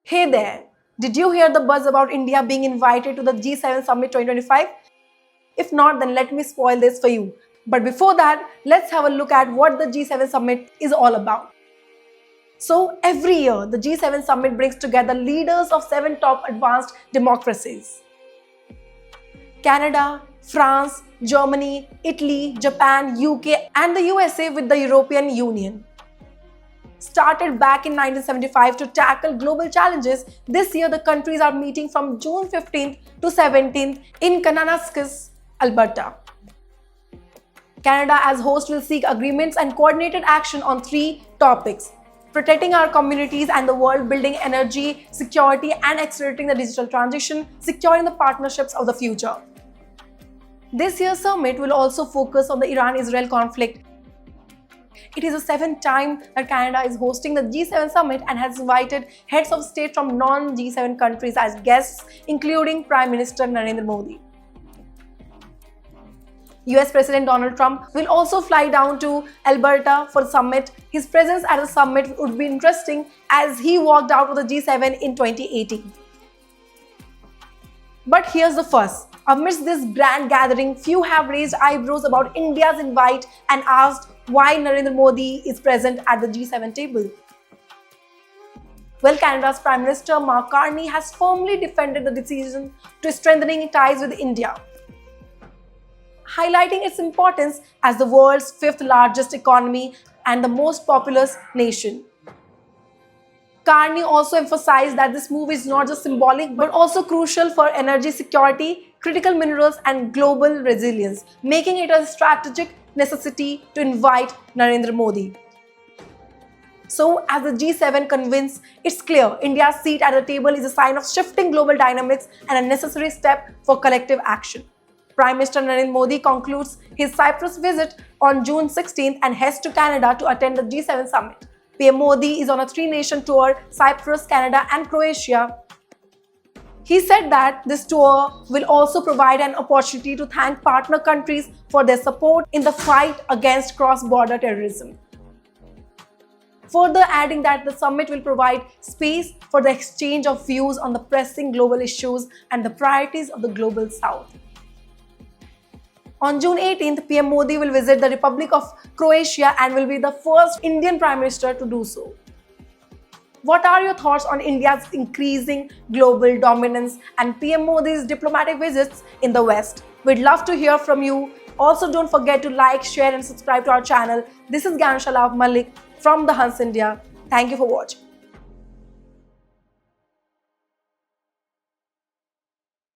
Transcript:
Hey there, did you hear the buzz about India being invited to the G7 Summit 2025? If not, then let me spoil this for you. But before that, let's have a look at what the G7 Summit is all about. So, every year, the G7 Summit brings together leaders of 7 top advanced democracies: Canada, France, Germany, Italy, Japan, UK, and the USA with the European Union. Started back in 1975 to tackle global challenges, this year the countries are meeting from June 15th to 17th in Kananaskis, Alberta. Canada as host will seek agreements and coordinated action on 3 topics: protecting our communities and the world, building energy security and accelerating the digital transition, securing the partnerships of the future. This year's summit will also focus on the Iran-Israel conflict. It is the 7th time that Canada is hosting the G7 Summit and has invited heads of state from non-G7 countries as guests, including Prime Minister Narendra Modi. US President Donald Trump will also fly down to Alberta for the summit. His presence at the summit would be interesting as he walked out of the G7 in 2018. But here's the fuss. Amidst this grand gathering, few have raised eyebrows about India's invite and asked why Narendra Modi is present at the G7 table. Well, Canada's Prime Minister Mark Carney has firmly defended the decision to strengthening ties with India, highlighting its importance as the world's 5th largest economy and the most populous nation. Carney also emphasized that this move is not just symbolic but also crucial for energy security, critical minerals, and global resilience, making it a strategic necessity to invite Narendra Modi. So, as the G7 convenes, it's clear India's seat at the table is a sign of shifting global dynamics and a necessary step for collective action. Prime Minister Narendra Modi concludes his Cyprus visit on June 16th and heads to Canada to attend the G7 Summit. PM Modi is on a 3-nation tour: Cyprus, Canada, and Croatia. He said that this tour will also provide an opportunity to thank partner countries for their support in the fight against cross-border terrorism. Further adding that the summit will provide space for the exchange of views on the pressing global issues and the priorities of the Global South. On June 18th, PM Modi will visit the Republic of Croatia and will be the first Indian Prime Minister to do so. What are your thoughts on India's increasing global dominance and PM Modi's diplomatic visits in the West? We'd love to hear from you. Also, don't forget to like, share, and subscribe to our channel. This is Gyanshala Malik from The Hans India. Thank you for watching.